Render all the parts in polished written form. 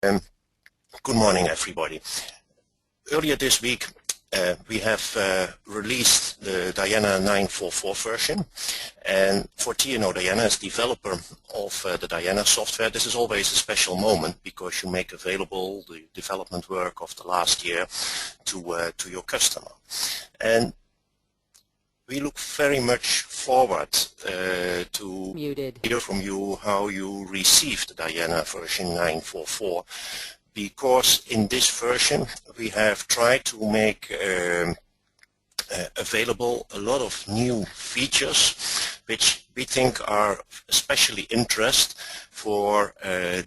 Good morning, everybody. Earlier this week, we have released the Diana 944 version, and for TNO Diana as developer of the Diana software, this is always a special moment because you make available the development work of the last year to your customer. And we look very much forward to hear from you how you received the Diana version 944, because in this version we have tried to make available a lot of new features which we think are especially interest for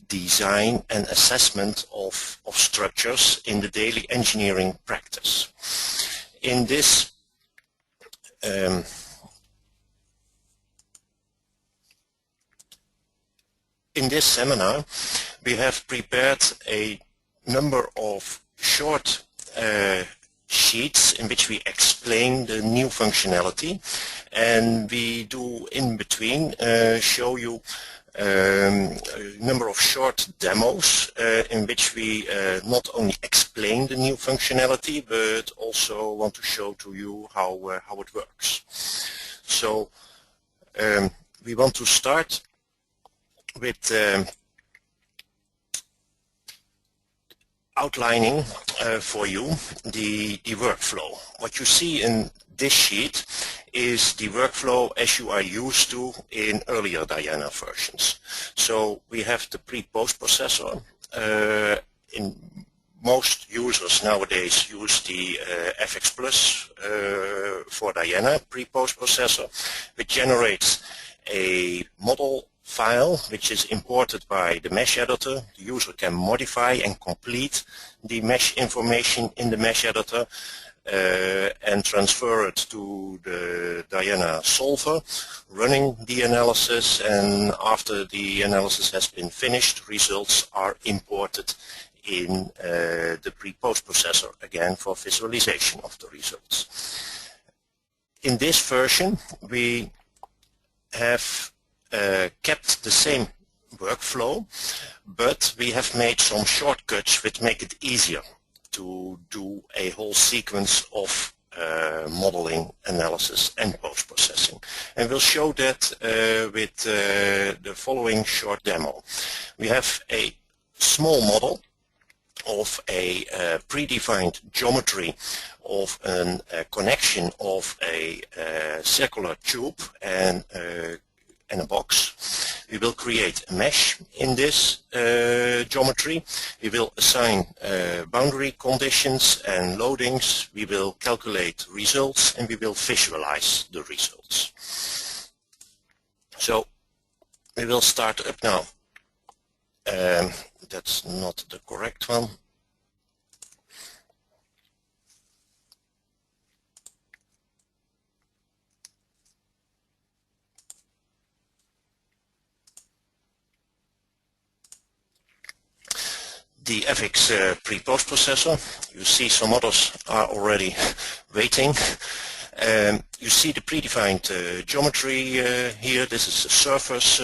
design and assessment of structures in the daily engineering practice. In this seminar, we have prepared a number of short sheets in which we explain the new functionality, and we do in between show you a number of short demos in which we not only explain the new functionality but also want to show to you how it works. So we want to start with outlining for you the workflow. What you see in this sheet is the workflow as you are used to in earlier Diana versions. So we have the pre-post processor. In most users nowadays use the FX Plus for Diana pre-post processor, which generates a model file which is imported by the mesh editor. The user can modify and complete the mesh information in the mesh editor and transfer it to the Diana solver, running the analysis, and after the analysis has been finished, results are imported in the pre-post processor again for visualization of the results. In this version we have kept the same workflow, but we have made some shortcuts which make it easier to do a whole sequence of modeling, analysis and post-processing. And we'll show that with the following short demo. We have a small model of a predefined geometry of a connection of a circular tube and a box. We will create a mesh in this geometry. We will assign boundary conditions and loadings. We will calculate results and we will visualize the results. So we will start up now. That's not the correct one. The FX pre-post processor. You see some others are already waiting. You see the predefined geometry here. This is the surface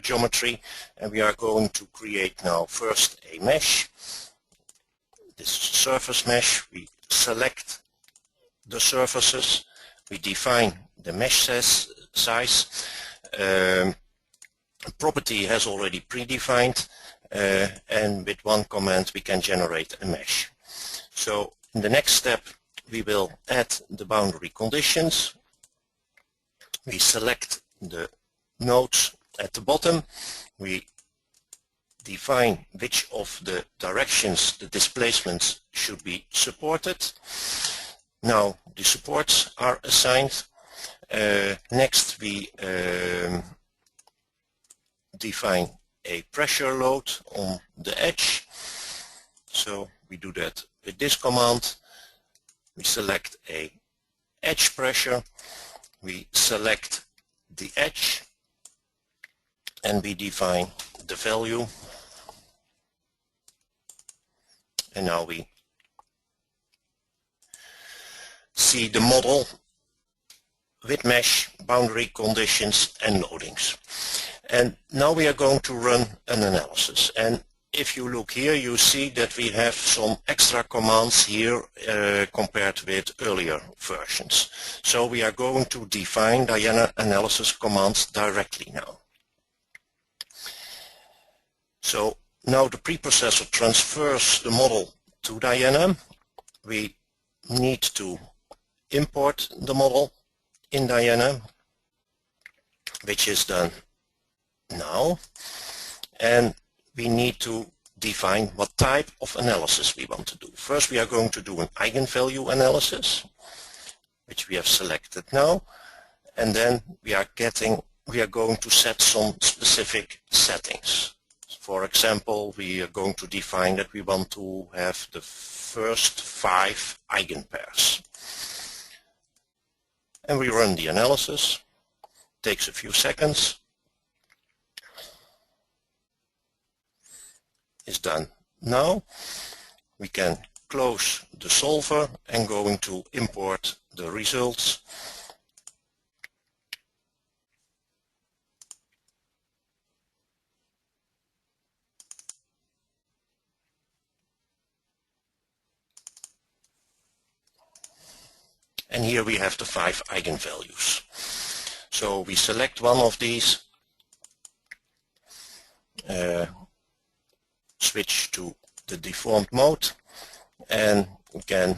geometry, and we are going to create now first a mesh. This is the surface mesh. We select the surfaces. We define the mesh size. Property has already predefined. And with one command we can generate a mesh. So in the next step we will add the boundary conditions. We select the nodes at the bottom. We define which of the directions the displacements should be supported. Now the supports are assigned. Next we define a pressure load on the edge. So we do that with this command. We select a edge pressure, we select the edge, and we define the value. And now we see the model with mesh, boundary conditions and loadings. And now we are going to run an analysis. And if you look here, you see that we have some extra commands here compared with earlier versions. So we are going to define Diana analysis commands directly now. So now the preprocessor transfers the model to Diana. We need to import the model in Diana, which is done now. And we need to define what type of analysis we want to do. First, we are going to do an eigenvalue analysis, which we have selected now, and then we are going to set some specific settings. For example, we are going to define that we want to have the first 5 eigenpairs. And we run the analysis. Takes a few seconds. Is done now. We can close the solver and going to import the results. And here we have the 5 eigenvalues. So we select one of these, switch to the deformed mode, and we can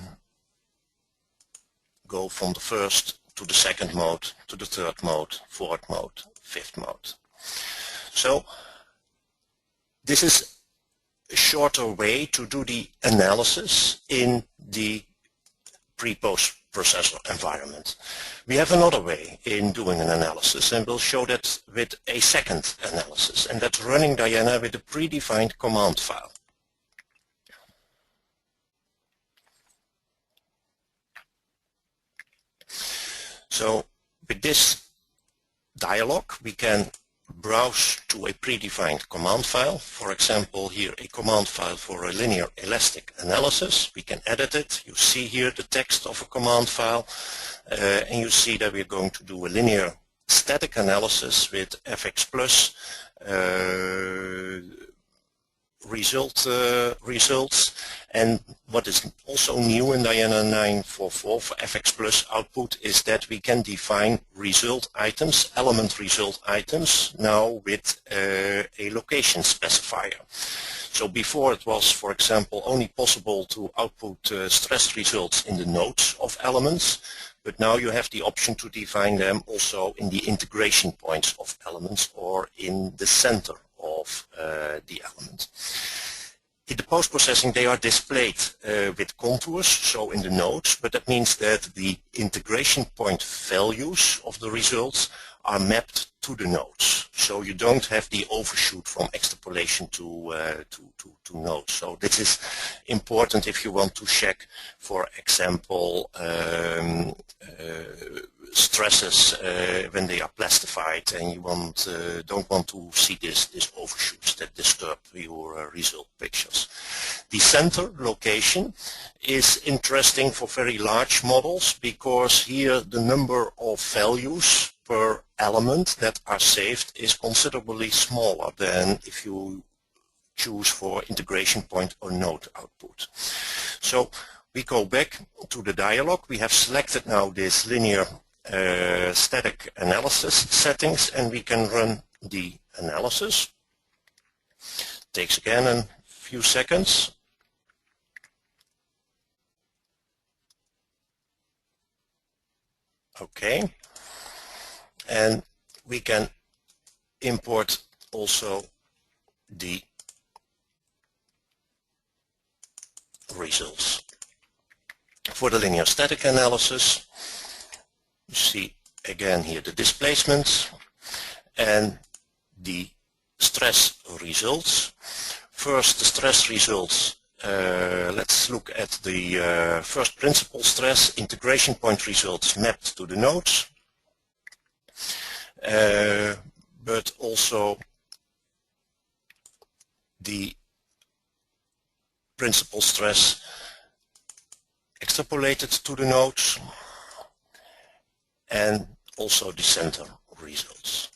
go from the first to the second mode, to the third mode, fourth mode, fifth mode. So this is a shorter way to do the analysis in the pre-post processor environment. We have another way in doing an analysis, and we'll show that with a second analysis, and that's running Diana with a predefined command file. So with this dialog, we can browse to a predefined command file. For example, here a command file for a linear elastic analysis. We can edit it. You see here the text of a command file, and you see that we're going to do a linear static analysis with fx plus results. And what is also new in Diana 944 for fx plus output is that we can define result items, element result items, now with a location specifier. So before it was, for example, only possible to output stress results in the nodes of elements, but now you have the option to define them also in the integration points of elements or in the center of the element. In the post-processing, they are displayed with contours, so in the nodes, but that means that the integration point values of the results are mapped to the nodes. So you don't have the overshoot from extrapolation to nodes. So this is important if you want to check, for example, stresses when they are plastified, and you don't want to see these overshoots that disturb your result pictures. The center location is interesting for very large models because here the number of values per element that are saved is considerably smaller than if you choose for integration point or node output. So we go back to the dialog. We have selected now this linear static analysis settings, and we can run the analysis. Takes again a few seconds. Okay, and we can import also the results. For the linear static analysis, you see again here the displacements and the stress results. First, the stress results. Let's look at the first principal stress, integration point results mapped to the nodes, but also the principal stress extrapolated to the nodes, and also the center results.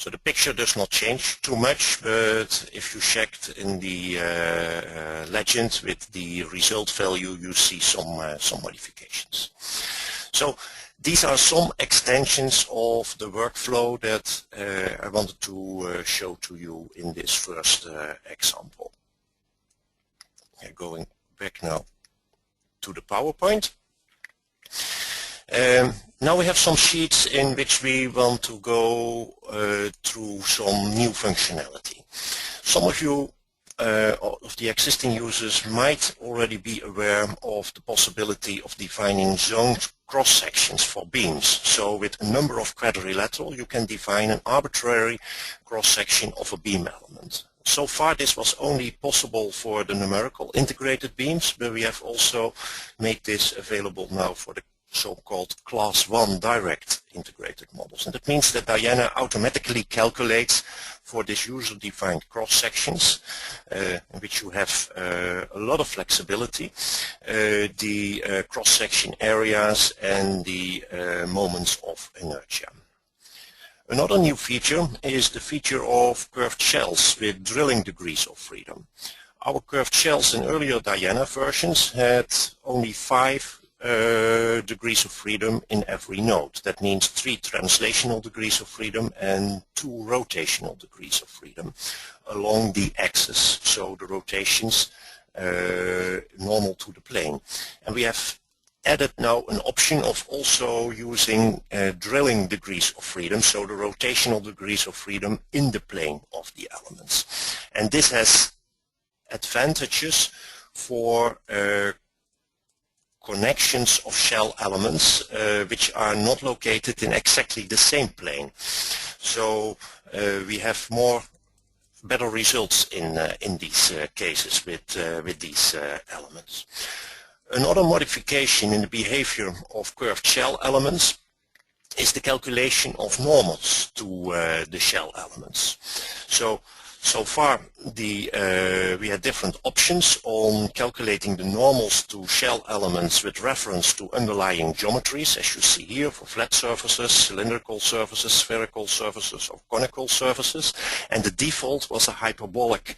So the picture does not change too much, but if you checked in the legend with the result value, you see some modifications. So these are some extensions of the workflow that I wanted to show to you in this first example. Going back now to the PowerPoint. Now we have some sheets in which we want to go through some new functionality. Some of you of the existing users might already be aware of the possibility of defining zoned cross-sections for beams. So with a number of quadrilateral, you can define an arbitrary cross-section of a beam element. So far this was only possible for the numerical integrated beams, but we have also made this available now for the so-called class 1 direct integrated models. And that means that Diana automatically calculates for these user-defined cross-sections, in which you have a lot of flexibility, the cross-section areas and the moments of inertia. Another new feature is the feature of curved shells with drilling degrees of freedom. Our curved shells in earlier Diana versions had only 5 degrees of freedom in every node. That means 3 translational degrees of freedom and 2 rotational degrees of freedom along the axis. So the rotations normal to the plane. And we have added now an option of also using drilling degrees of freedom, so the rotational degrees of freedom in the plane of the elements. And this has advantages for connections of shell elements which are not located in exactly the same plane. So we have better results in these cases with these elements. Another modification in the behavior of curved shell elements is the calculation of normals to the shell elements. So far we had different options on calculating the normals to shell elements with reference to underlying geometries, as you see here, for flat surfaces, cylindrical surfaces, spherical surfaces or conical surfaces, and the default was a hyperbolic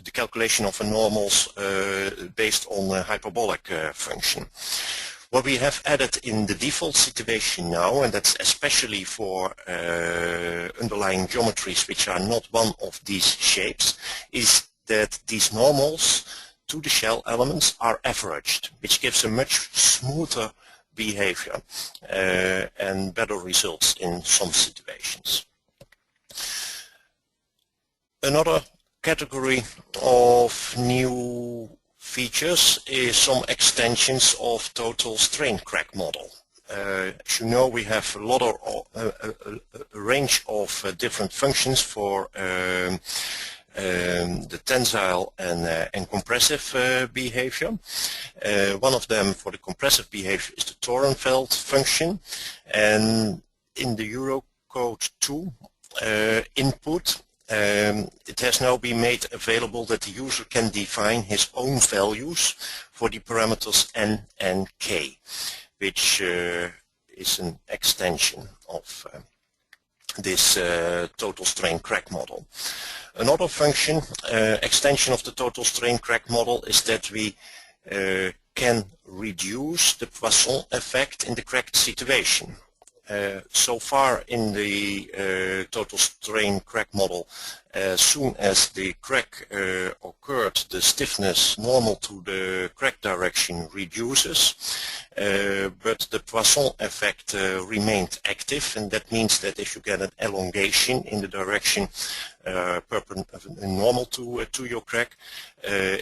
the calculation of the normals based on a hyperbolic function. What we have added in the default situation now, and that's especially for underlying geometries which are not one of these shapes, is that these normals to the shell elements are averaged, which gives a much smoother behavior and better results in some situations. Another category of new features is some extensions of total strain crack model. As you know, we have a range of different functions for the tensile and compressive behavior. One of them for the compressive behavior is the Torenfeld function, and in the Eurocode 2 input it has now been made available that the user can define his own values for the parameters n and k, which is an extension of this total strain crack model. Another function, extension of the total strain crack model, is that we can reduce the Poisson effect in the cracked situation. So far in the total strain crack model, as soon as the crack occurred, the stiffness normal to the crack direction reduces, but the Poisson effect remained active, and that means that if you get an elongation in the direction normal to your crack,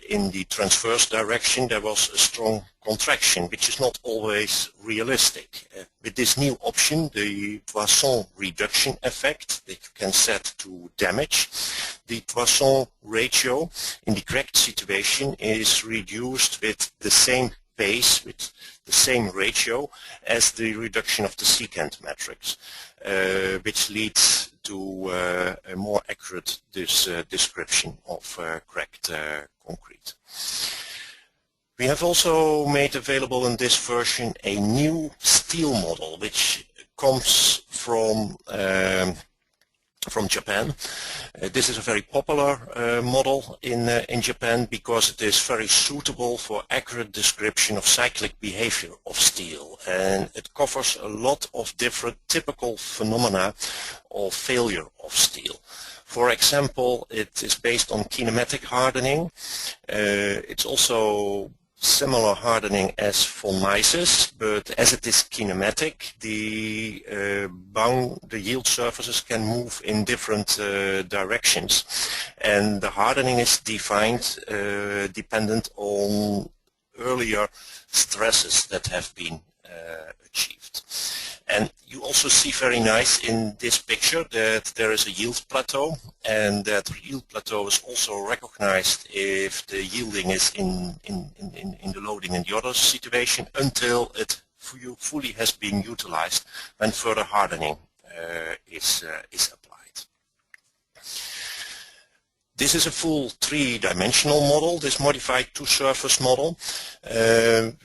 in the transverse direction there was a strong contraction, which is not always realistic. With this new option, the Poisson reduction effect that you can set to damage, the Poisson ratio in the cracked situation is reduced with the same pace, with the same ratio as the reduction of the secant matrix, which leads to a more accurate description of cracked concrete. We have also made available in this version a new steel model, which comes from Japan. This is a very popular model in Japan because it is very suitable for accurate description of cyclic behavior of steel, and it covers a lot of different typical phenomena of failure of steel. For example, it is based on kinematic hardening. It's also similar hardening as von Mises, but as it is kinematic, the yield surfaces can move in different directions, and the hardening is defined dependent on earlier stresses that have been achieved. And you also see very nice in this picture that there is a yield plateau, and that yield plateau is also recognized if the yielding is in the loading in the other situation until it fully has been utilized when further hardening is applied. This is a full three-dimensional model, this modified two-surface model.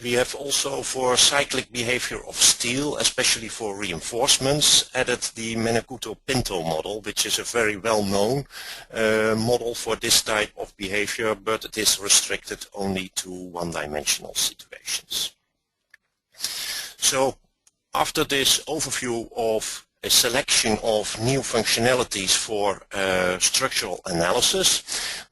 We have also for cyclic behavior of steel, especially for reinforcements, added the Menegutto-Pinto model, which is a very well-known model for this type of behavior, but it is restricted only to one-dimensional situations. So after this overview of a selection of new functionalities for structural analysis,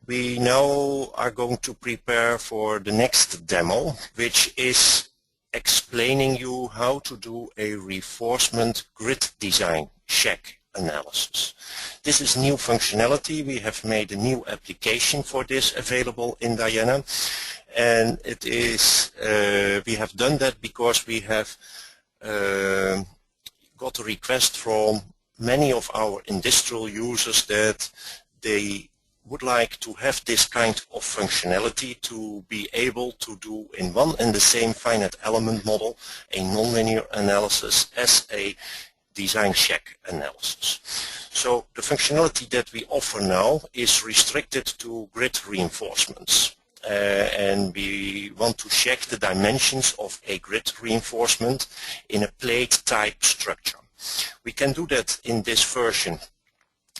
we now are going to prepare for the next demo, which is explaining you how to do a reinforcement grid design check analysis. This is new functionality. We have made a new application for this available in Diana, and it is we have done that because we have got a request from many of our industrial users that they would like to have this kind of functionality to be able to do in one and the same finite element model a nonlinear analysis as a design check analysis. So the functionality that we offer now is restricted to grid reinforcements. And we want to check the dimensions of a grid reinforcement in a plate type structure. We can do that in this version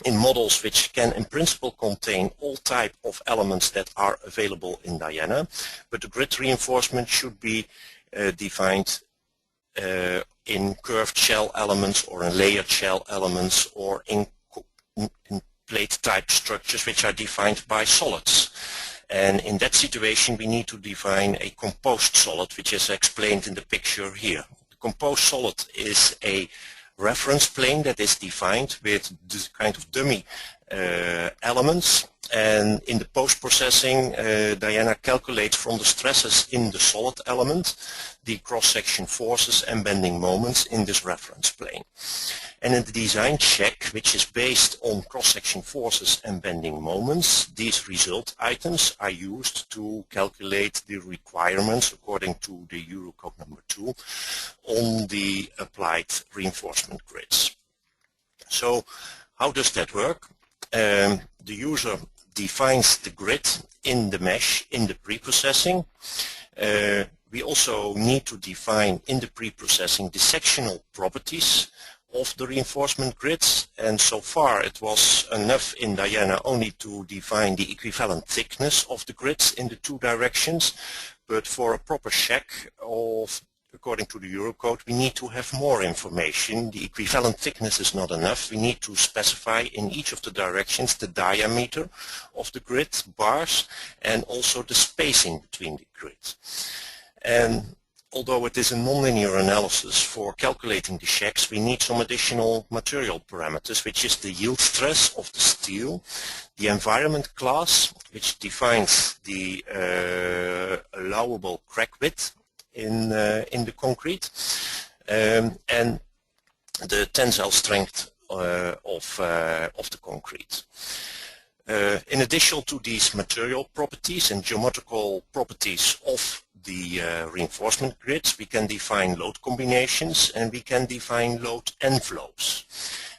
in models which can in principle contain all type of elements that are available in Diana, but the grid reinforcement should be defined in curved shell elements or in layered shell elements or in plate type structures which are defined by solids. And in that situation we need to define a composed solid, which is explained in the picture here. The composed solid is a reference plane that is defined with this kind of dummy elements, and in the post-processing Diana calculates from the stresses in the solid element the cross-section forces and bending moments in this reference plane. And in the design check, which is based on cross-section forces and bending moments, these result items are used to calculate the requirements according to the Eurocode number 2 on the applied reinforcement grids. So how does that work? The user defines the grid in the mesh in the pre-processing. We also need to define in the pre-processing the sectional properties of the reinforcement grids, and so far it was enough in Diana only to define the equivalent thickness of the grids in the two directions, but for a proper check of according to the Eurocode we need to have more information. The equivalent thickness is not enough. We need to specify in each of the directions the diameter of the grid bars and also the spacing between the grids. And although it is a nonlinear analysis, for calculating the checks we need some additional material parameters, which is the yield stress of the steel, the environment class, which defines the allowable crack width in the concrete, and the tensile strength of the concrete. In addition to these material properties and geometrical properties of the reinforcement grids, we can define load combinations and we can define load envelopes.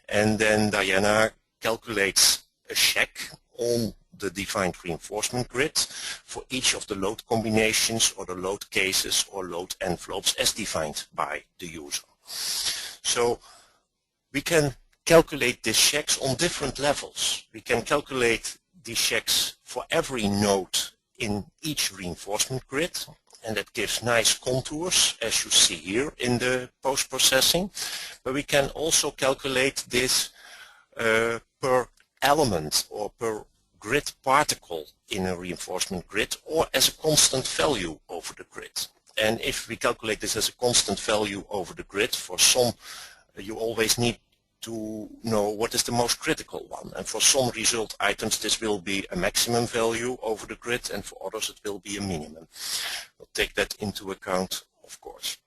And then Diana calculates a check on the defined reinforcement grid for each of the load combinations or the load cases or load envelopes as defined by the user. So we can calculate these checks on different levels. We can calculate these checks for every node in each reinforcement grid, and that gives nice contours as you see here in the post-processing. But we can also calculate this per element or per grid particle in a reinforcement grid, or as a constant value over the grid. And if we calculate this as a constant value over the grid, for some you always need to know what is the most critical one. And for some result items this will be a maximum value over the grid, and for others it will be a minimum. We'll take that into account, of course.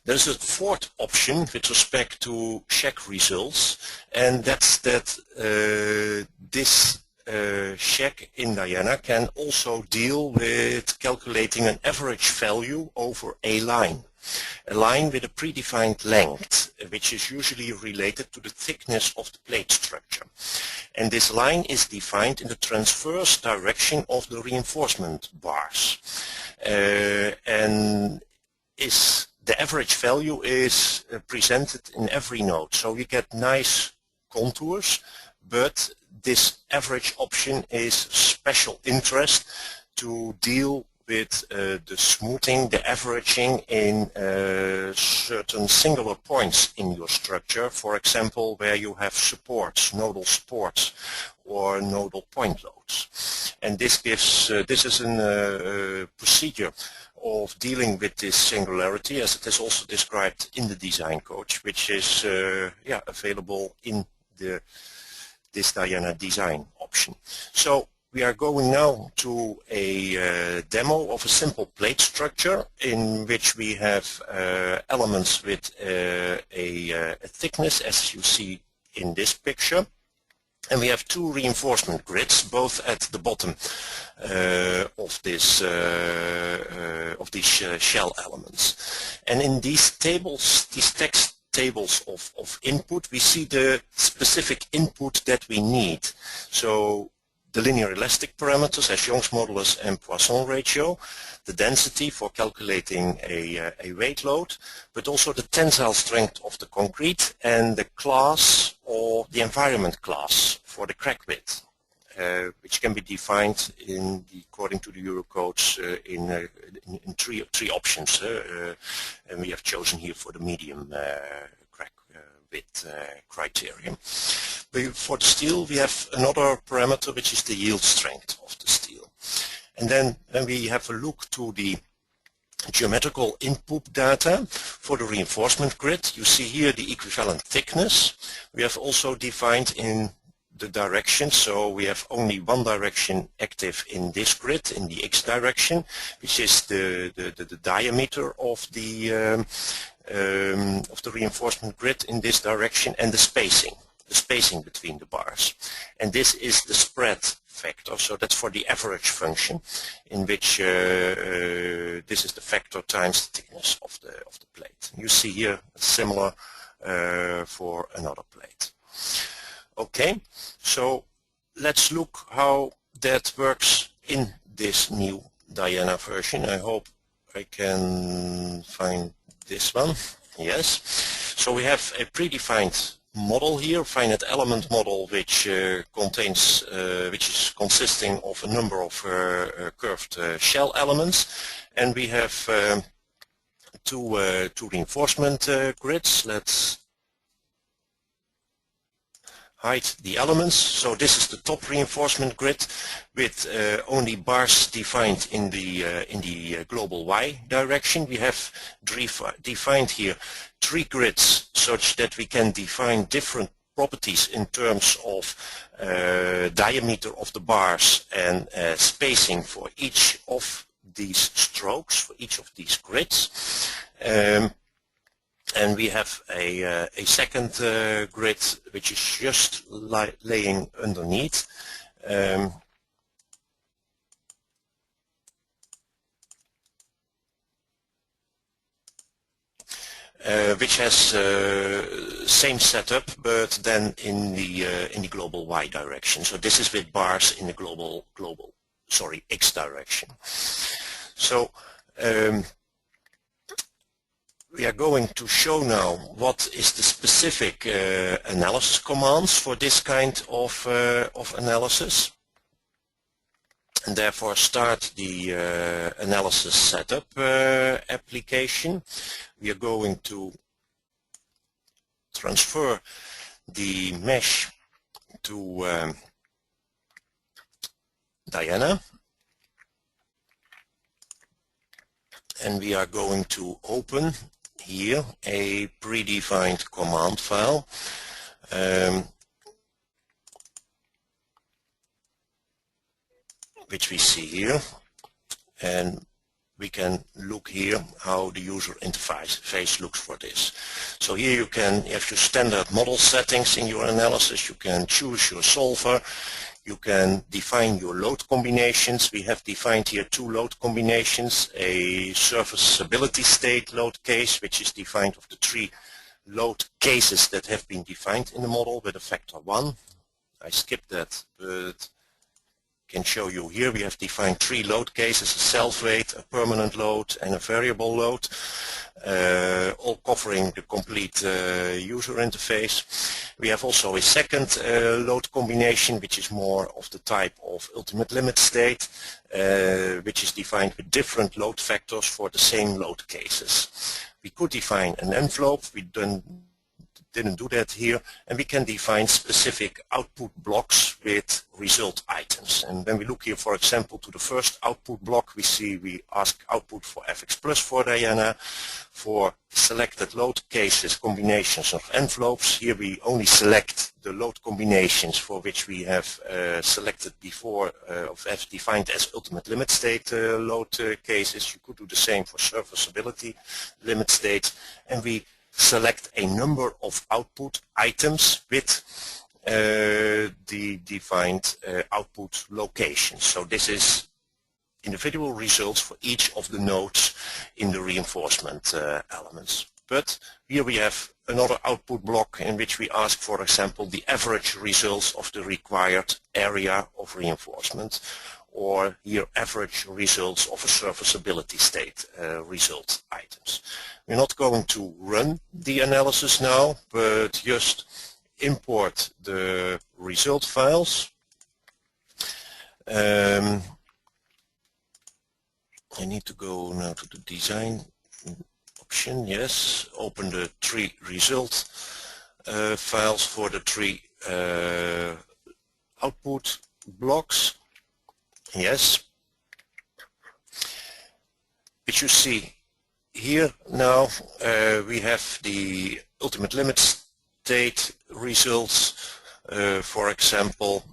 There's a fourth option with respect to check results, and that's that this check in Diana can also deal with calculating an average value over a line with a predefined length, which is usually related to the thickness of the plate structure. And this line is defined in the transverse direction of the reinforcement bars. And the average value is presented in every node. So we get nice contours, but this average option is special interest to deal with the smoothing, the averaging in certain singular points in your structure, for example, where you have supports, nodal supports, or nodal point loads. And this gives, this is a procedure of dealing with this singularity, as it is also described in the design code, which is available in this Diana design option. So we are going now to a demo of a simple plate structure in which we have elements with a thickness, as you see in this picture. And we have two reinforcement grids, both at the bottom of these shell elements. And in these tables, these text tables of input, we see the specific input that we need. So the linear elastic parameters as Young's modulus and Poisson ratio, the density for calculating a weight load, but also the tensile strength of the concrete and the class or the environment class for the crack width, which can be defined according to the Eurocodes in three options, and we have chosen here for the medium crack width criterion. But for the steel we have another parameter, which is the yield strength of the steel. And then when we have a look to the geometrical input data for the reinforcement grid, you see here the equivalent thickness. We have also defined in the direction, so we have only one direction active in this grid, in the x direction, which is the diameter of the reinforcement grid in this direction, and the spacing between the bars. And this is the spread factor, so that's for the average function, in which this is the factor times the thickness of the plate. You see here similar for another plate. Okay, so let's look how that works in this new Diana version. I hope I can find this one. Yes. So we have a predefined model here, finite element model, which which is consisting of a number of curved shell elements, and we have two reinforcement grids. Let's hide the elements. So this is the top reinforcement grid with only bars defined in the global Y direction. We have defined here three grids such that we can define different properties in terms of diameter of the bars and spacing for each of these strokes, for each of these grids. And we have a second grid which is just laying underneath. Which has same setup, but then in the global Y direction. So this is with bars in the X direction. So we are going to show now what is the specific analysis commands for this kind of analysis, and therefore start the analysis setup application. We are going to transfer the mesh to Diana, and we are going to open here a predefined command file. Which we see here, and we can look here how the user interface looks for this. So here you can have your standard model settings in your analysis. You can choose your solver. You can define your load combinations. We have defined here two load combinations, a serviceability state load case, which is defined of the three load cases that have been defined in the model with a factor 1. I skipped that, but can show you here we have defined three load cases: a self-weight, a permanent load, and a variable load, all covering the complete user interface. We have also a second load combination, which is more of the type of ultimate limit state, which is defined with different load factors for the same load cases. We could define an envelope. We didn't do that here, and we can define specific output blocks with result items. And when we look here, for example, to the first output block, we see we ask output for fx plus for Diana. For selected load cases, combinations of envelopes, here we only select the load combinations for which we have selected before, have defined as ultimate limit state load cases. You could do the same for serviceability limit state, and we select a number of output items with the defined output locations. So this is individual results for each of the nodes in the reinforcement elements. But here we have another output block in which we ask, for example, the average results of the required area of reinforcement, or here average results of a serviceability state result items. We're not going to run the analysis now, but just import the result files. I need to go now to the design option. Yes, open the three result files for the three output blocks. Yes, which you see here now. We have the ultimate limit state results, for example,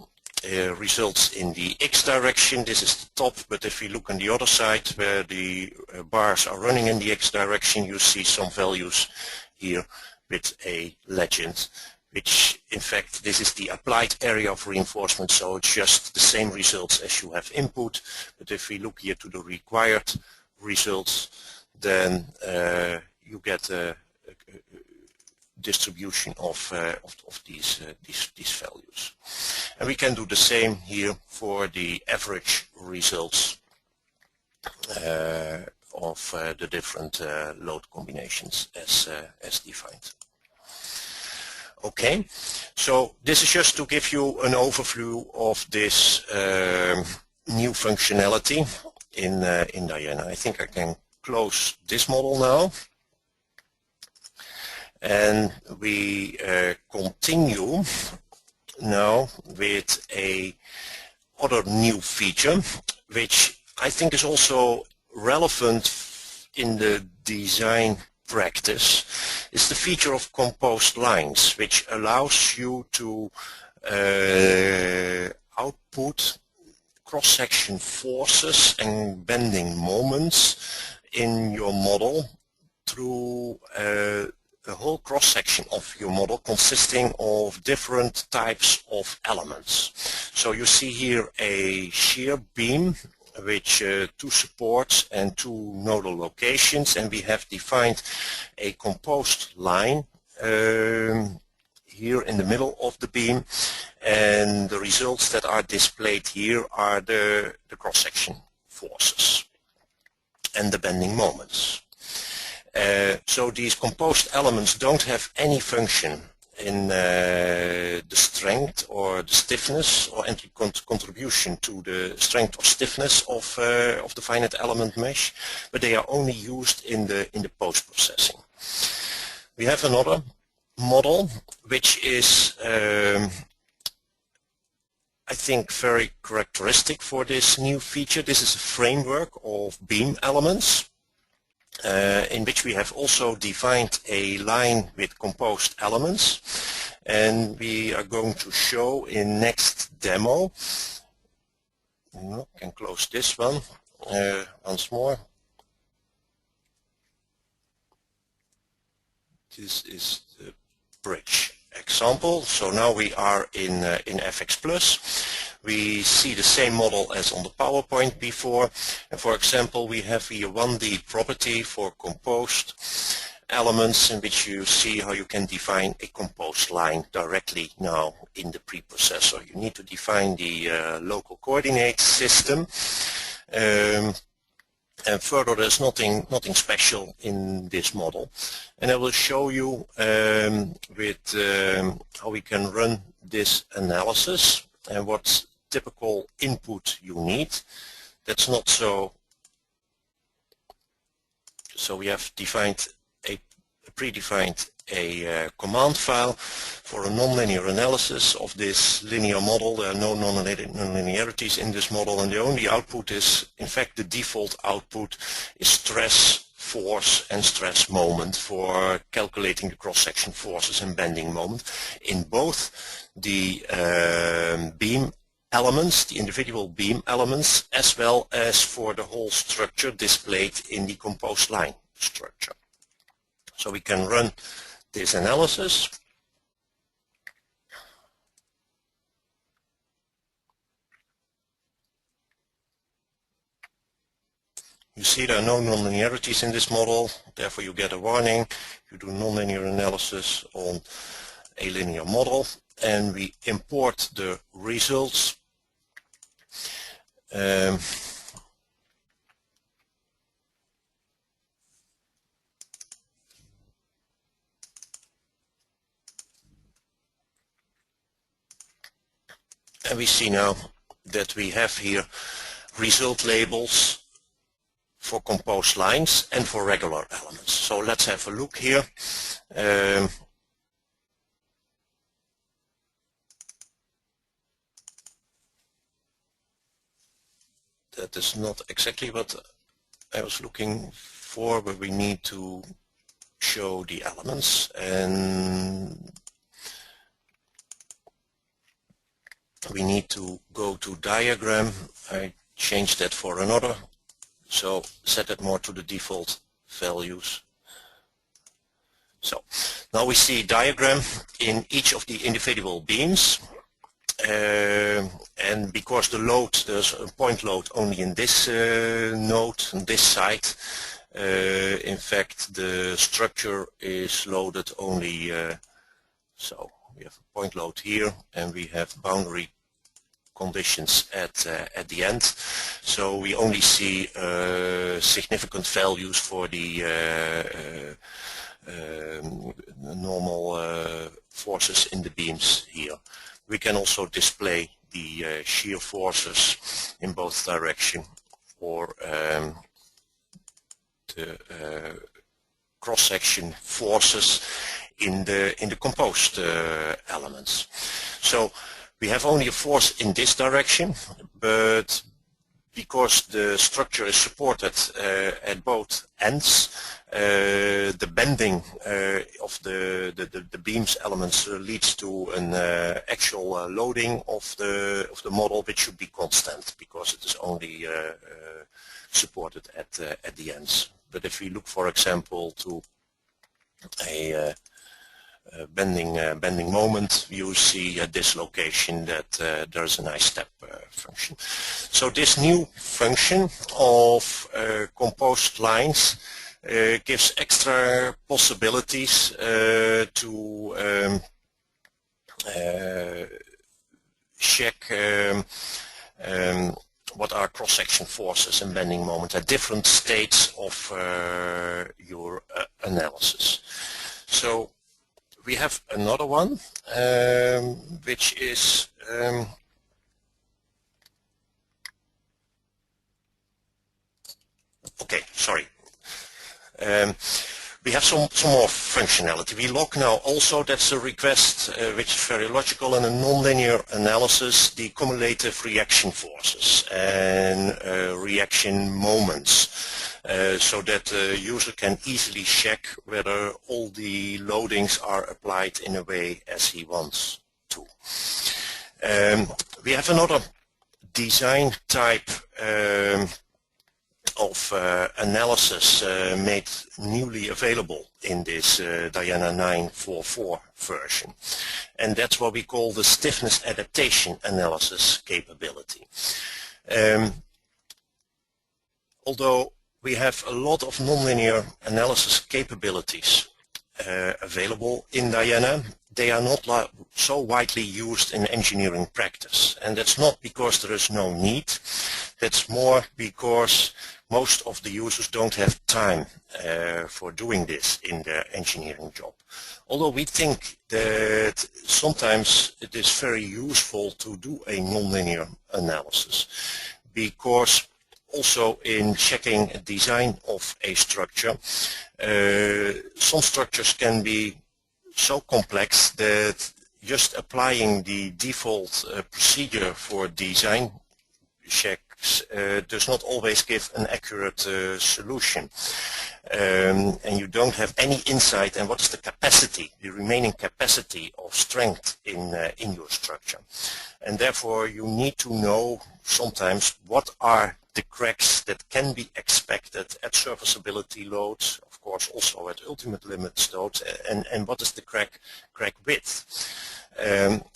results in the x direction. This is the top, but if we look on the other side where the bars are running in the x direction, you see some values here with a legend, which in fact this is the applied area of reinforcement, so it's just the same results as you have input. But if we look here to the required results, then you get a distribution of these values. And we can do the same here for the average results of the different load combinations as defined. Okay, so this is just to give you an overview of this new functionality in Diana. I think I can close this model now. And we continue now with a other new feature, which I think is also relevant in the design practice. It's the feature of composed lines, which allows you to output cross-section forces and bending moments in your model through the whole cross-section of your model consisting of different types of elements. So you see here a shear beam, which two supports and two nodal locations, and we have defined a composed line here in the middle of the beam, and the results that are displayed here are the cross-section forces and the bending moments. So these composed elements don't have any function in the strength or the stiffness or any contribution to the strength or stiffness of the finite element mesh, but they are only used in the post-processing. We have another model which is I think very characteristic for this new feature. This is a framework of beam elements in which we have also defined a line with composed elements, and we are going to show in next demo. I can close this one once more. This is the bridge example. So now we are in FX+. We see the same model as on the PowerPoint before. And for example, we have here 1D property for composed elements, in which you see how you can define a composed line directly now in the preprocessor. You need to define the local coordinate system. And further, there's nothing special in this model. And I will show you with how we can run this analysis and what typical input you need. That's not so. So we have defined predefined a command file for a nonlinear analysis of this linear model. There are no nonlinearities in this model, and the only output is, in fact, the default output is stress, force, and stress moment for calculating the cross-section forces and bending moment in both the beam elements, the individual beam elements, as well as for the whole structure displayed in the composed line structure. So we can run this analysis. You see there are no nonlinearities in this model, therefore you get a warning. You do nonlinear analysis on a linear model, and we import the results. And we see now that we have here result labels for composed lines and for regular elements. So let's have a look here. That is not exactly what I was looking for, but we need to show the elements, and we need to go to diagram. I changed that for another, so set it more to the default values. So now we see diagram in each of the individual beams, and because the load, there's a point load only in this node, on this side, in fact the structure is loaded only, so we have a point load here, and we have boundary conditions at the end. So we only see significant values for the normal forces in the beams here. We can also display the shear forces in both directions for the cross-section forces in the composed elements. So we have only a force in this direction, but because the structure is supported at both ends, the bending of the beams elements leads to an actual loading of the model, which should be constant because it is only supported at the ends. But if we look, for example, to a bending moment, you see at this location that there's a nice step function. So this new function of composed lines gives extra possibilities to check what are cross-section forces and bending moments at different states of your analysis. So we have another one, which is okay, sorry. We have some more functionality. We log now also, that's a request which is very logical, in a nonlinear analysis, the cumulative reaction forces and reaction moments, so that the user can easily check whether all the loadings are applied in a way as he wants to. We have another design type of analysis made newly available in this Diana 944 version, and that's what we call the stiffness adaptation analysis capability. Although we have a lot of nonlinear analysis capabilities available in Diana, they are not so widely used in engineering practice, and that's not because there is no need. That's more because most of the users don't have time for doing this in their engineering job. Although we think that sometimes it is very useful to do a nonlinear analysis, because also in checking a design of a structure, some structures can be so complex that just applying the default procedure for design checks does not always give an accurate solution, and you don't have any insight in what is the capacity, the remaining capacity of strength in your structure, and therefore you need to know sometimes what are the cracks that can be expected at serviceability loads, of course also at ultimate limits loads, and what is the crack width.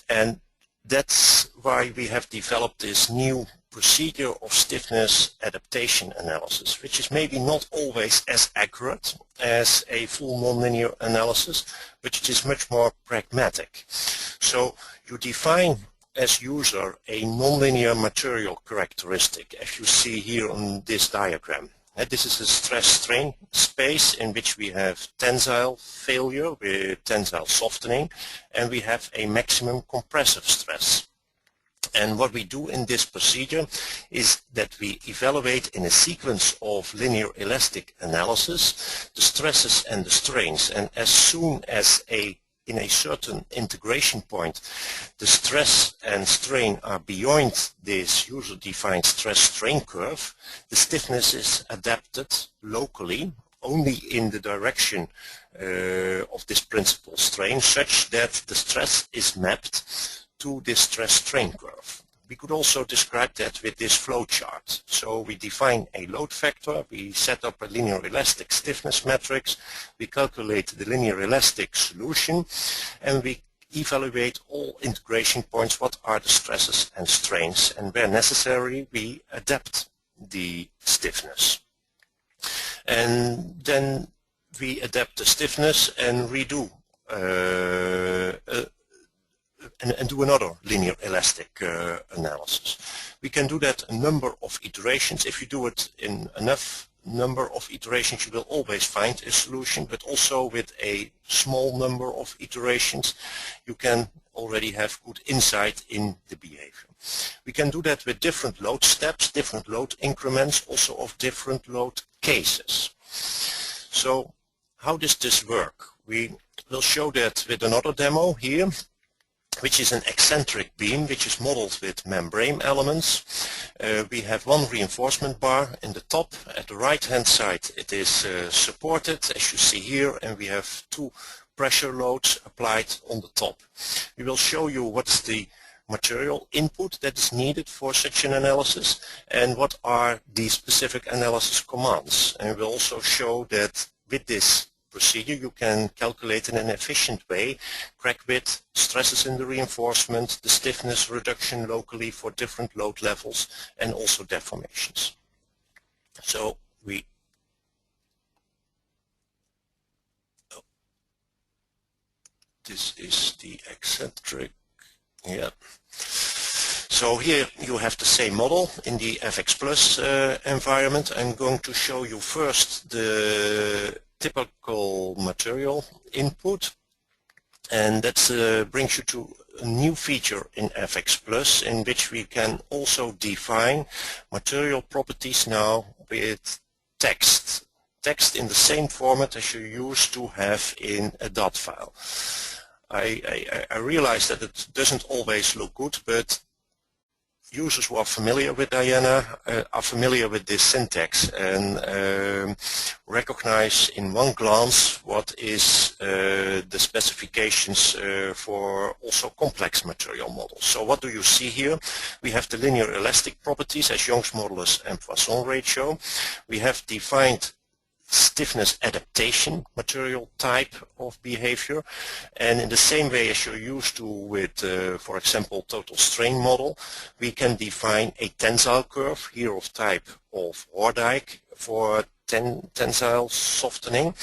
And that's why we have developed this new procedure of stiffness adaptation analysis, which is maybe not always as accurate as a full nonlinear analysis, but it is much more pragmatic. So you define as user a nonlinear material characteristic, as you see here on this diagram. This is a stress-strain space in which we have tensile failure with tensile softening, and we have a maximum compressive stress. And what we do in this procedure is that we evaluate in a sequence of linear elastic analysis the stresses and the strains, and as soon as in a certain integration point the stress and strain are beyond this user-defined stress-strain curve, the stiffness is adapted locally only in the direction of this principal strain, such that the stress is mapped to this stress-strain curve. We could also describe that with this flow chart. So we define a load factor, we set up a linear elastic stiffness matrix, we calculate the linear elastic solution, and we evaluate all integration points, what are the stresses and strains, and where necessary we adapt the stiffness. And then we adapt the stiffness and redo and do another linear elastic analysis. We can do that a number of iterations. If you do it in enough number of iterations, you will always find a solution, but also with a small number of iterations, you can already have good insight in the behavior. We can do that with different load steps, different load increments, also of different load cases. So how does this work? We will show that with another demo here, which is an eccentric beam, which is modeled with membrane elements. We have one reinforcement bar in the top. At the right hand side it is supported, as you see here, and we have two pressure loads applied on the top. We will show you what's the material input that is needed for such an analysis and what are the specific analysis commands. And we will also show that with this procedure you can calculate in an efficient way crack width, stresses in the reinforcement, the stiffness reduction locally for different load levels, and also deformations. So this is the eccentric, yeah. So here you have the same model in the FX Plus environment. I'm going to show you first the typical material input, and that brings you to a new feature in FX Plus in which we can also define material properties now with text in the same format as you used to have in a dot file. I realize that it doesn't always look good, but users who are familiar with Diana are familiar with this syntax and recognize in one glance what is the specifications for also complex material models. So what do you see here? We have the linear elastic properties as Young's modulus and Poisson ratio. We have defined stiffness adaptation material type of behavior, and in the same way as you're used to with for example total strain model, we can define a tensile curve here of type of Hordijk for tensile softening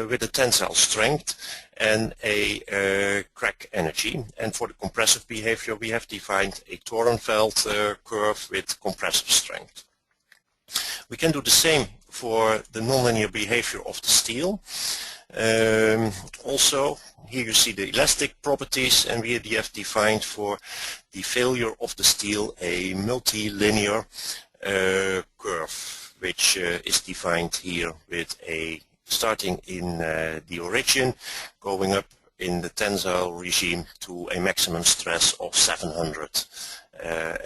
with a tensile strength and a crack energy. And for the compressive behavior we have defined a Torenfeld curve with compressive strength. We can do the same for the nonlinear behavior of the steel. Also, here you see the elastic properties, and we have defined for the failure of the steel a multilinear curve, which is defined here with a starting in the origin, going up in the tensile regime to a maximum stress of 700.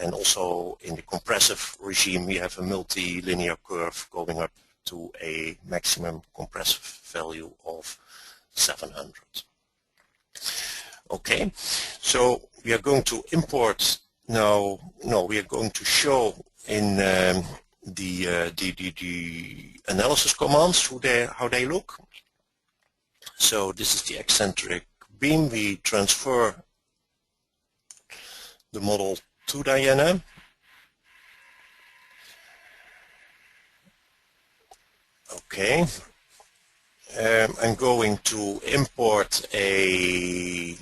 And also in the compressive regime we have a multilinear curve going up to a maximum compressive value of 700. Okay, so we are going to import now, we are going to show in the analysis commands how they look. So this is the eccentric beam. We transfer the model to Diana. Okay, I'm going to import a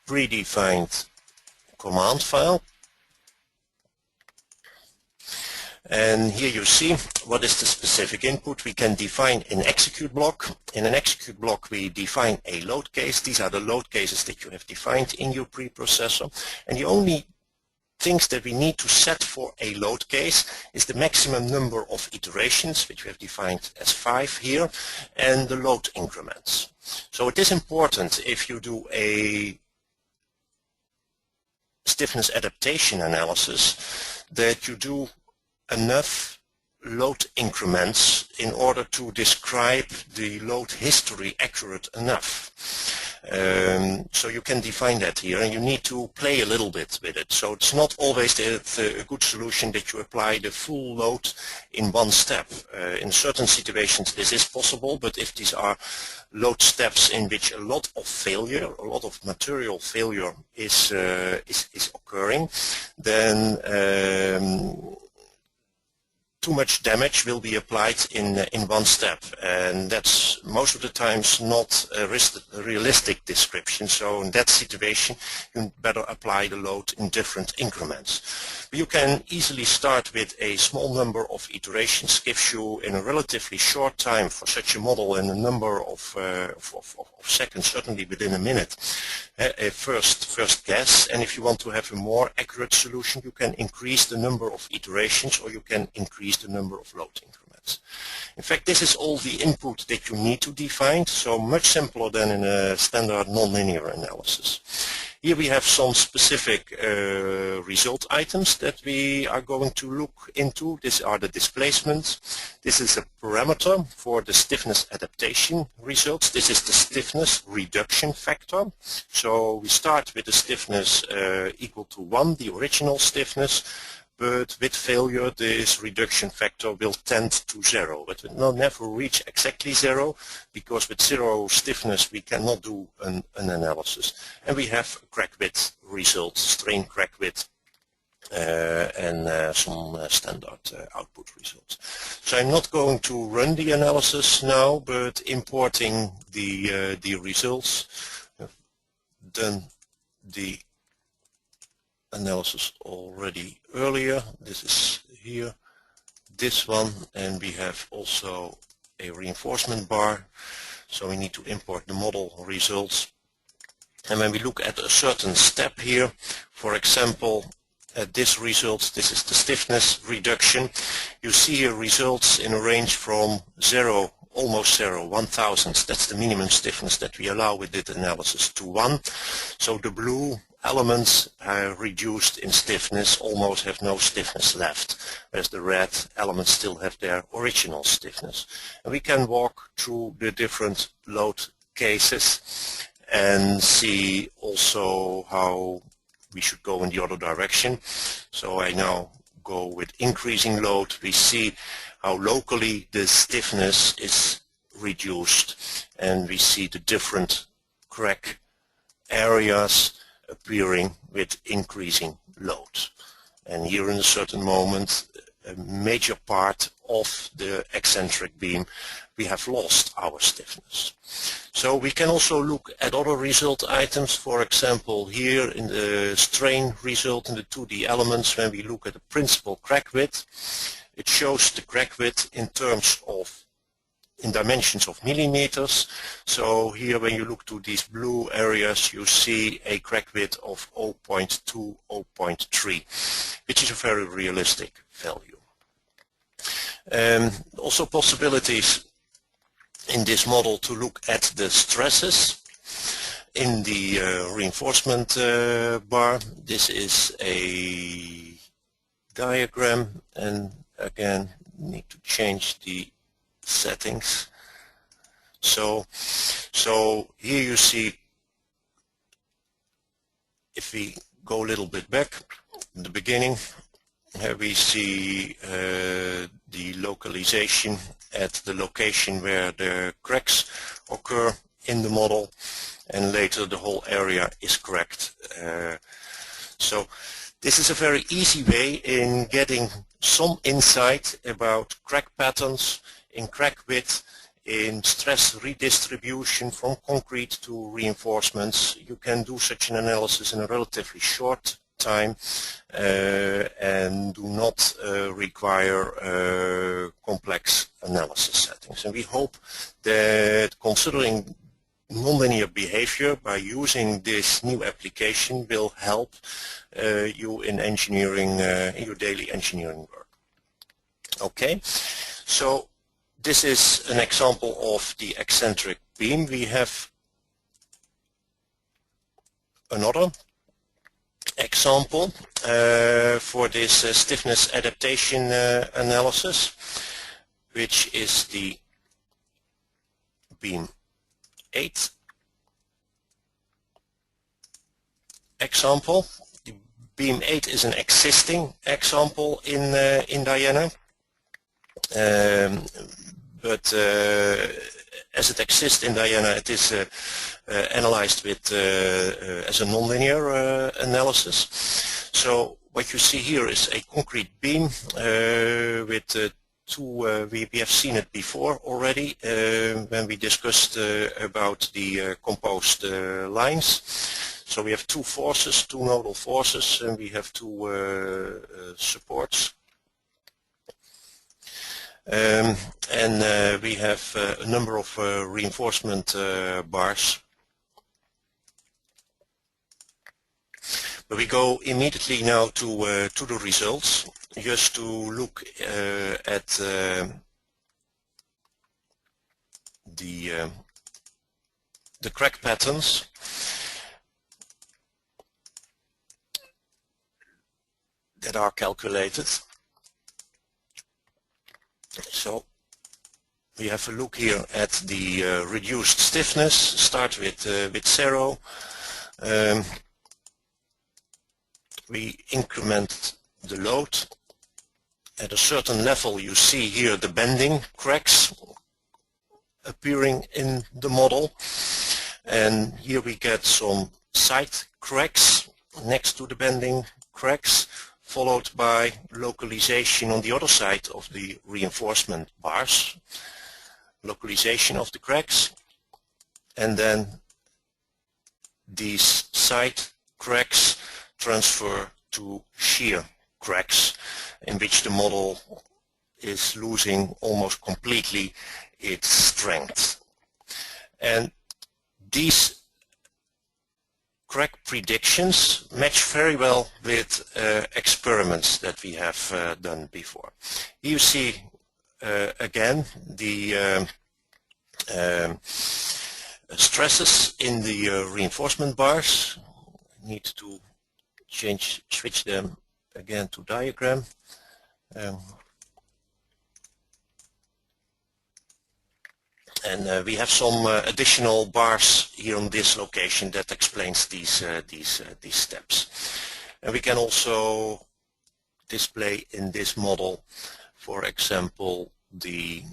predefined command file, and here you see what is the specific input. We can define an execute block. In an execute block we define a load case. These are the load cases that you have defined in your preprocessor, and the only things that we need to set for a load case is the maximum number of iterations, which we have defined as 5 here, and the load increments. So it is important if you do a stiffness adaptation analysis that you do enough load increments in order to describe the load history accurate enough. So you can define that here, and you need to play a little bit with it. So it's not always a good solution that you apply the full load in one step. In certain situations this is possible, but if these are load steps in which a lot of failure, a lot of material failure is occurring, then too much damage will be applied in one step, and that's most of the times not a realistic description. So in that situation you better apply the load in different increments. You can easily start with a small number of iterations, gives you in a relatively short time for such a model and a number of seconds, certainly within a minute, a first guess. And if you want to have a more accurate solution, you can increase the number of iterations, or you can increase the number of load increments. In fact, this is all the input that you need to define, so much simpler than in a standard nonlinear analysis. Here we have some specific result items that we are going to look into. These are the displacements. This is a parameter for the stiffness adaptation results. This is the stiffness reduction factor. So we start with the stiffness equal to 1, the original stiffness, but with failure this reduction factor will tend to 0. But it will never reach exactly 0, because with 0 stiffness we cannot do an analysis. And we have crack width results, strain crack width, and some standard output results. So I'm not going to run the analysis now, but importing the results, done the analysis already earlier. This is here, this one, and we have also a reinforcement bar. So we need to import the model results. And when we look at a certain step here, for example, at this result, this is the stiffness reduction. You see here results in a range from 0, almost 0, 1,000. That's the minimum stiffness that we allow with this analysis, to 1. So the blue elements are reduced in stiffness, almost have no stiffness left, whereas the red elements still have their original stiffness. And we can walk through the different load cases and see also how we should go in the other direction. So I now go with increasing load. We see how locally the stiffness is reduced, and we see the different crack areas appearing with increasing load. And here in a certain moment, a major part of the eccentric beam, we have lost our stiffness. So we can also look at other result items. For example, here in the strain result in the 2D elements, when we look at the principal crack width, it shows the crack width in terms of, in dimensions of millimeters. So here when you look to these blue areas, you see a crack width of 0.2, 0.3, which is a very realistic value. Also possibilities in this model to look at the stresses in the reinforcement bar. This is a diagram, and again need to change the settings. So here you see, if we go a little bit back in the beginning, here we see the localization at the location where the cracks occur in the model, and later the whole area is cracked. So this is a very easy way in getting some insight about crack patterns, in crack width, in stress redistribution from concrete to reinforcements. You can do such an analysis in a relatively short time and do not require complex analysis settings. And we hope that considering nonlinear behavior by using this new application will help you in engineering, in your daily engineering work. Okay, so this is an example of the eccentric beam. We have another example for this stiffness adaptation analysis, which is the beam 8 example. The beam 8 is an existing example in Diana, but as it exists in Diana, it is analyzed with as a nonlinear analysis. So what you see here is a concrete beam with two, we have seen it before already when we discussed about the composed lines. So we have two forces, two nodal forces, and we have two supports. And we have a number of reinforcement bars. But we go immediately now to the results, just to look at the crack patterns. That are calculated. So we have a look here at the reduced stiffness. Start with 0. We increment the load. At a certain level you see here the bending cracks appearing in the model, and here we get some side cracks next to the bending cracks, followed by localization on the other side of the reinforcement bars, localization of the cracks, and then these side cracks transfer to shear cracks in which the model is losing almost completely its strength. And these crack predictions match very well with experiments that we have done before. Here you see again the stresses in the reinforcement bars. I need to switch them again to diagram. And we have some additional bars here on this location that explains these steps. And we can also display in this model, for example, the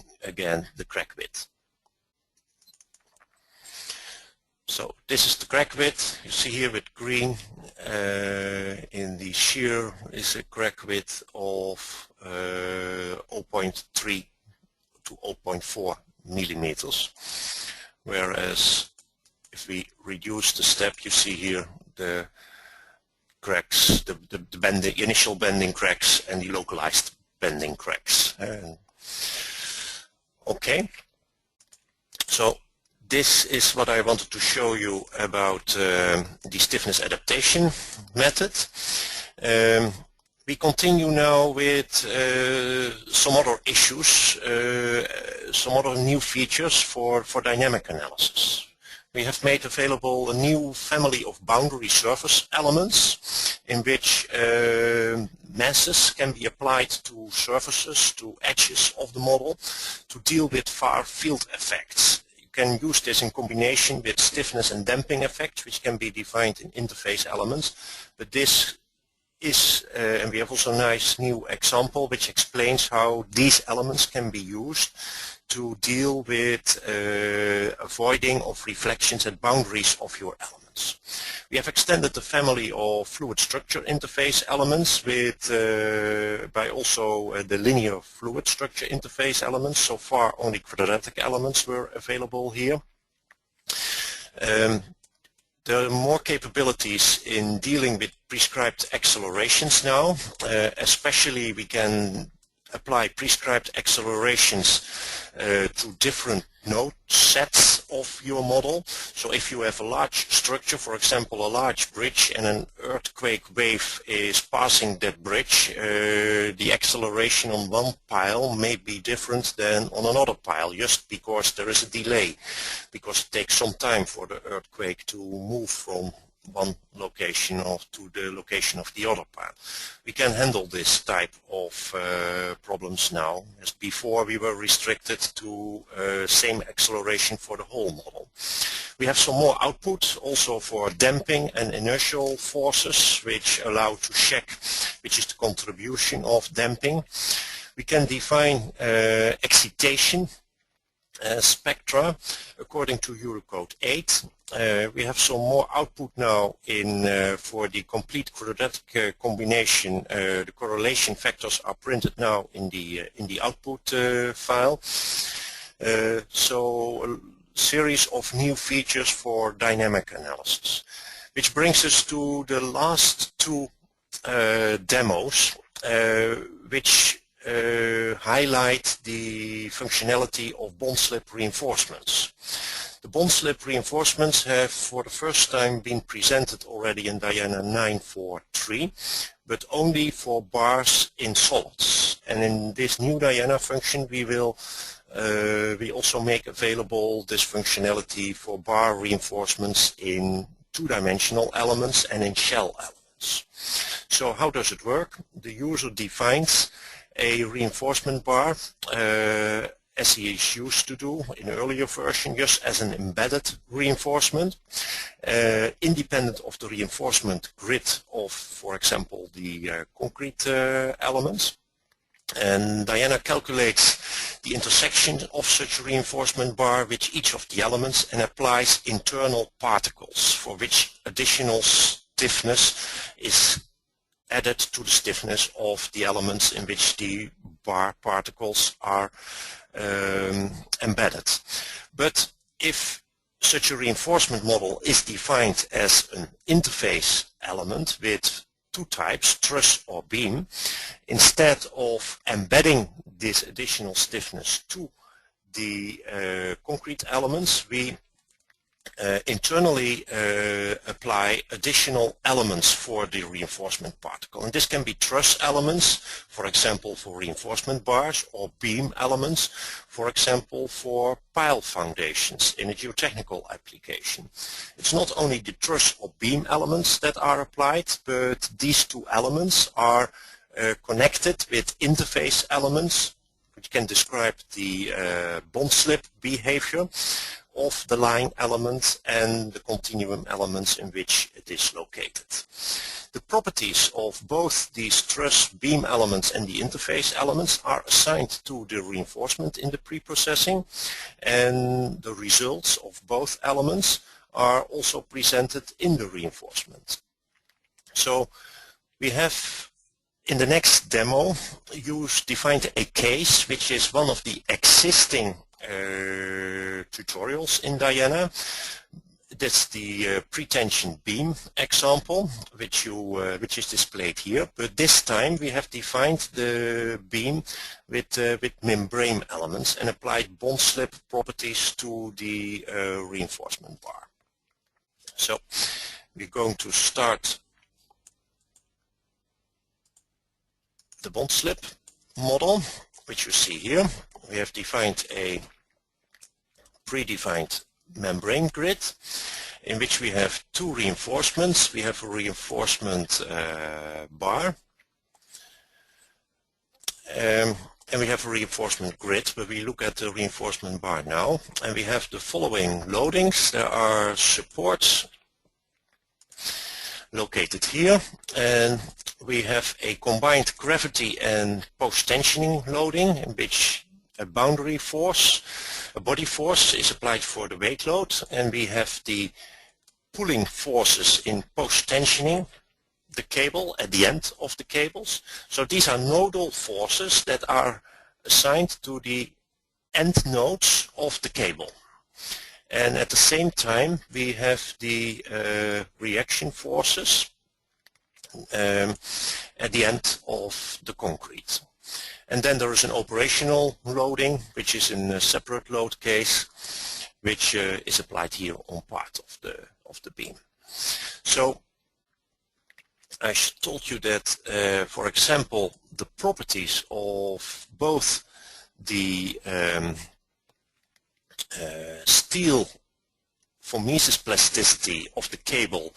crack width. So this is the crack width. You see here with green in the shear is a crack width of 0.3 to 0.4 millimeters, whereas if we reduce the step, you see here the cracks, the initial bending cracks and the localized bending cracks. Okay, so this is what I wanted to show you about the stiffness adaptation method. We continue now with some other issues, some other new features for dynamic analysis. We have made available a new family of boundary surface elements in which masses can be applied to surfaces, to edges of the model to deal with far field effects. You can use this in combination with stiffness and damping effects, which can be defined in interface elements, but this is, and we have also a nice new example which explains how these elements can be used to deal with avoiding of reflections at boundaries of your elements. We have extended the family of fluid structure interface elements with by also the linear fluid structure interface elements. So far only quadratic elements were available here. There are more capabilities in dealing with prescribed accelerations now. Especially we can apply prescribed accelerations to different node sets of your model. So if you have a large structure, for example a large bridge, and an earthquake wave is passing that bridge, the acceleration on one pile may be different than on another pile, just because there is a delay, because it takes some time for the earthquake to move from one location to the location of the other pile. We can handle this type of problems now, as before we were restricted to same acceleration for the whole model. We have some more output also for damping and inertial forces, which allow to check which is the contribution of damping. We can define excitation spectra according to Eurocode 8. We have some more output now in for the complete quadratic combination. The correlation factors are printed now in the output file. So a series of new features for dynamic analysis, which brings us to the last two demos, which highlight the functionality of bond slip reinforcements. The bond slip reinforcements have for the first time been presented already in Diana 943, but only for bars in solids. And in this new Diana function we also make available this functionality for bar reinforcements in two-dimensional elements and in shell elements. So how does it work? The user defines a reinforcement bar as he is used to do in an earlier version, just as an embedded reinforcement, independent of the reinforcement grid of, for example, the concrete elements. And Diana calculates the intersection of such a reinforcement bar with each of the elements and applies internal particles for which additional stiffness is added to the stiffness of the elements in which the bar particles are embedded. But if such a reinforcement model is defined as an interface element with two types, truss or beam. Instead of embedding this additional stiffness to the concrete elements, we internally apply additional elements for the reinforcement particle. And this can be truss elements, for example for reinforcement bars, or beam elements, for example for pile foundations in a geotechnical application. It's not only the truss or beam elements that are applied, but these two elements are connected with interface elements which can describe the bond slip behavior of the line element and the continuum elements in which it is located. The properties of both these truss beam elements and the interface elements are assigned to the reinforcement in the pre-processing, and the results of both elements are also presented in the reinforcement. So we have in the next demo defined a case which is one of the existing tutorials in Diana. That's the pretension beam example, which is displayed here. But this time we have defined the beam with membrane elements and applied bond slip properties to the reinforcement bar. So we're going to start the bond slip model, which you see here. We have defined a predefined membrane grid in which we have two reinforcements. We have a reinforcement bar and we have a reinforcement grid, but we look at the reinforcement bar now, and we have the following loadings. There are supports located here, and we have a combined gravity and post-tensioning loading in which a boundary force, a body force, is applied for the weight load, and we have the pulling forces in post-tensioning the cable at the end of the cables. So these are nodal forces that are assigned to the end nodes of the cable. And at the same time we have the reaction forces at the end of the concrete. And then there is an operational loading, which is in a separate load case, which is applied here on part of the beam. So I told you that, for example, the properties of both the steel phomesis plasticity of the cable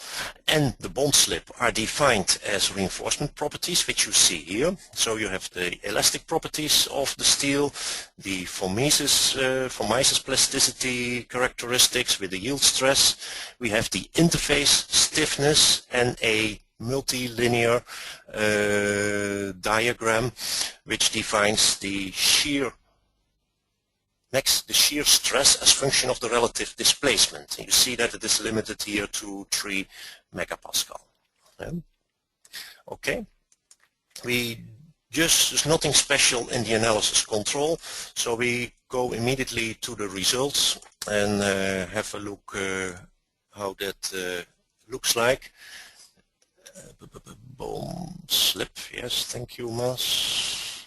and the bond slip are defined as reinforcement properties, which you see here. So you have the elastic properties of the steel, the phomesis plasticity characteristics with the yield stress. We have the interface stiffness and a multilinear diagram which defines the shear stress as function of the relative displacement. And you see that it is limited here to 3 megapascal. Okay. There's nothing special in the analysis control, so we go immediately to the results and have a look how that looks like. Bond slip, yes, thank you, Mas.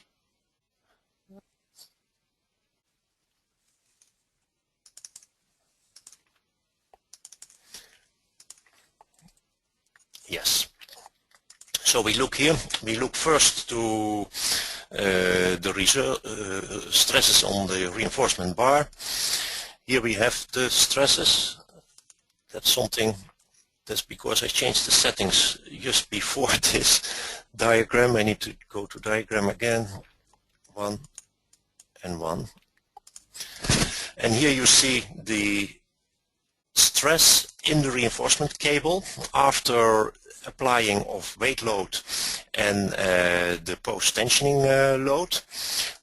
Yes. So we look here. We look first to the stresses on the reinforcement bar. Here we have the stresses. That's because I changed the settings just before this diagram. I need to go to diagram again. 1 and 1. And here you see the stress in the reinforcement cable after applying of weight load and the post-tensioning load.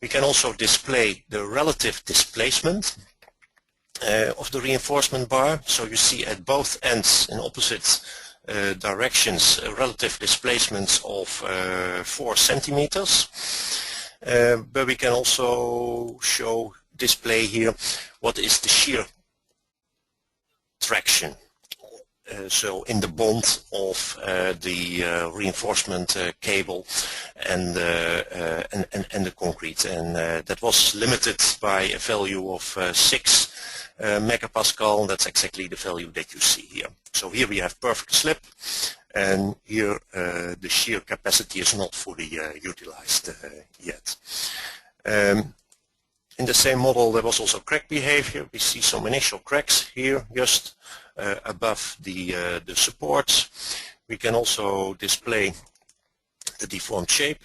We can also display the relative displacement of the reinforcement bar. So you see at both ends in opposite directions relative displacements of 4 centimeters. But we can also display here what is the shear traction so in the bond of the reinforcement cable and the concrete, and that was limited by a value of 6 megapascal. That's exactly the value that you see here. So here we have perfect slip, and here the shear capacity is not fully utilized yet. In the same model there was also crack behavior. We see some initial cracks here just above the supports. We can also display the deformed shape.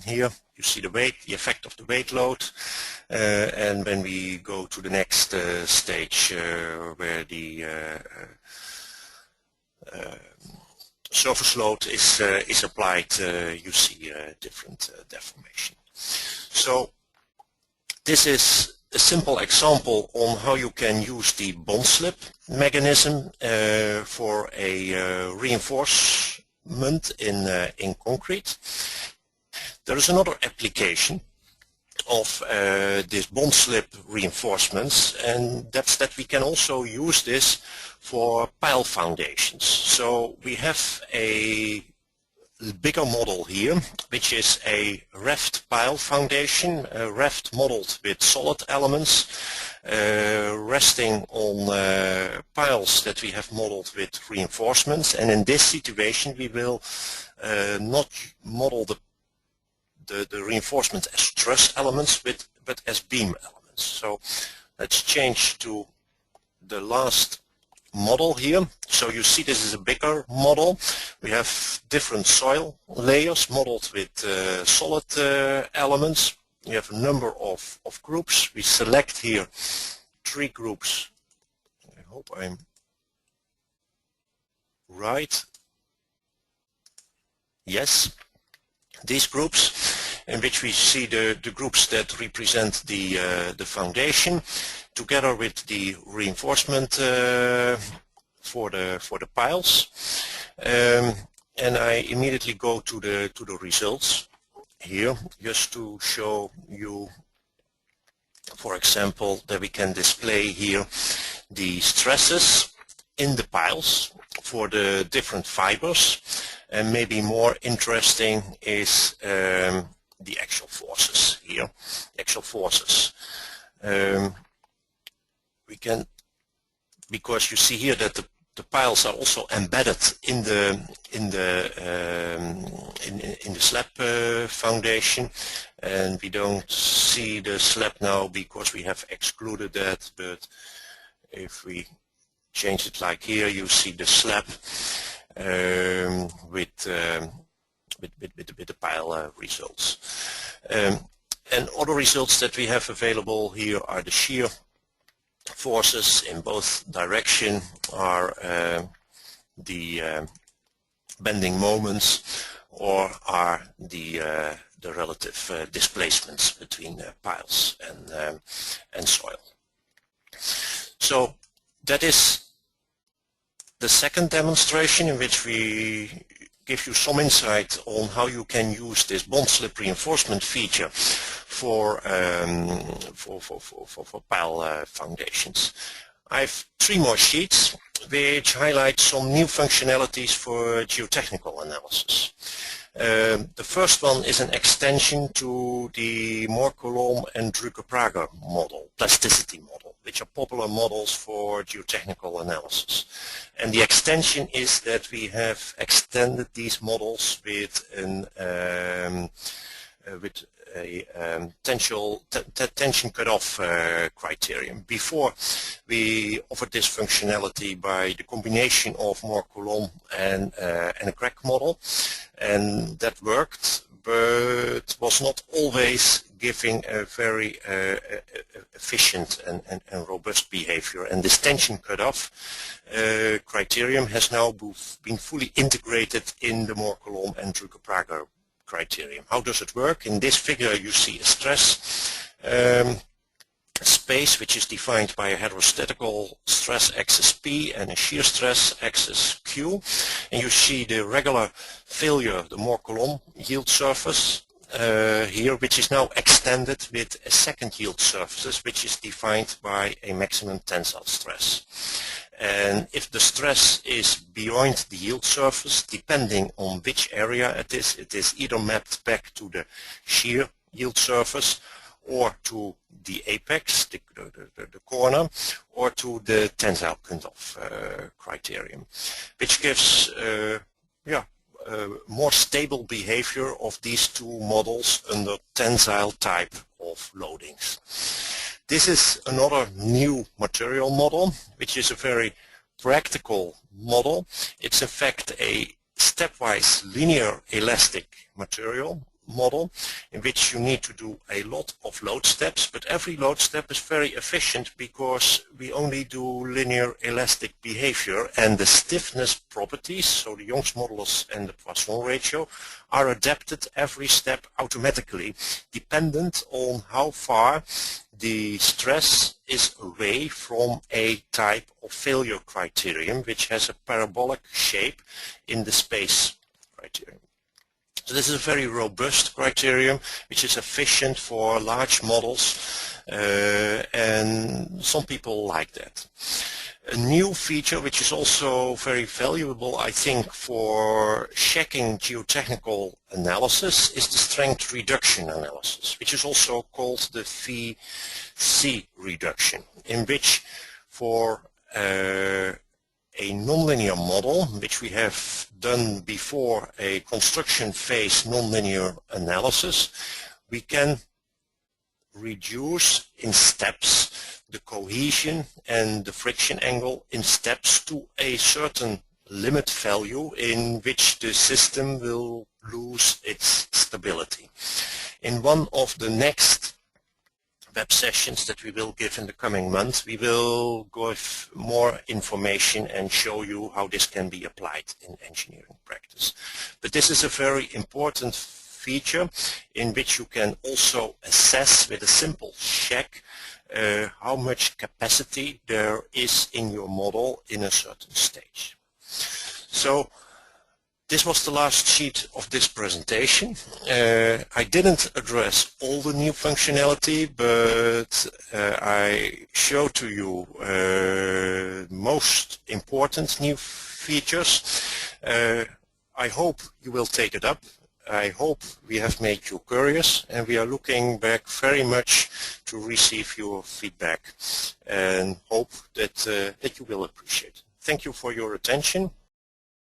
Here you see the weight, the effect of the weight load, and when we go to the next stage where the surface load is applied, you see different deformation. So this is a simple example on how you can use the bond slip mechanism for a reinforcement in concrete. There is another application of this bond slip reinforcements, and that's that we can also use this for pile foundations. So we have a bigger model here, which is a reft pile foundation, reft modeled with solid elements, resting on piles that we have modeled with reinforcements. And in this situation we will not model the reinforcement as truss elements but as beam elements. So let's change to the last model here. So you see this is a bigger model. We have different soil layers modeled with solid elements. We have a number of groups. We select here 3 groups. I hope I'm right. Yes, these groups, in which we see the groups that represent the foundation, together with the reinforcement for the piles, and I immediately go to the results here, just to show you, for example, that we can display here the stresses in the piles for the different fibers, and maybe more interesting is the actual forces here, actual forces. We can, because you see here that the piles are also embedded in the slab foundation, and we don't see the slab now because we have excluded that. But if we change it like here, you see the slab with the pile results. And other results that we have available here are the shear forces in both direction, are the bending moments, or are the relative displacements between piles and soil. So that is the second demonstration, in which we give you some insight on how you can use this bond slip reinforcement feature for pile foundations. I have 3 more sheets which highlight some new functionalities for geotechnical analysis. The first one is an extension to the Moore-Coulomb and Drucker-Prager model, plasticity model, which are popular models for geotechnical analysis. And the extension is that we have extended these models with a tension cutoff criterion. Before, we offered this functionality by the combination of Moore-Coulomb and a crack model, and that worked, but was not always giving a very efficient and robust behavior. And this tension cutoff criterion has now been fully integrated in the Moore-Coulomb and Drucker-Prager criterion. How does it work? In this figure you see a stress space, which is defined by a heterostatical stress axis P and a shear stress axis Q, and you see the regular failure, the Moore-Coulomb yield surface here, which is now extended with a second yield surface, which is defined by a maximum tensile stress. And if the stress is beyond the yield surface, depending on which area it is either mapped back to the shear yield surface or to the apex, the corner, or to the tensile cutoff criterion, which gives more stable behavior of these two models under tensile type of loadings. This is another new material model, which is a very practical model. It's in fact a stepwise linear elastic material model in which you need to do a lot of load steps, but every load step is very efficient because we only do linear elastic behavior, and the stiffness properties, so the Young's modulus and the Poisson ratio, are adapted every step automatically dependent on how far the stress is away from a type of failure criterion which has a parabolic shape in the space criterion. So this is a very robust criterion which is efficient for large models, and some people like that. A new feature which is also very valuable, I think, for checking geotechnical analysis is the strength reduction analysis, which is also called the VC reduction, in which for a nonlinear model, which we have done before a construction phase nonlinear analysis, we can reduce in steps the cohesion and the friction angle in steps to a certain limit value in which the system will lose its stability. In one of the next web sessions that we will give in the coming months, we will give more information and show you how this can be applied in engineering practice. But this is a very important feature in which you can also assess with a simple check how much capacity there is in your model in a certain stage. So this was the last sheet of this presentation. I didn't address all the new functionality, but I showed to you most important new features. I hope you will take it up. I hope we have made you curious, and we are looking back very much to receive your feedback and hope that, that you will appreciate. Thank you for your attention.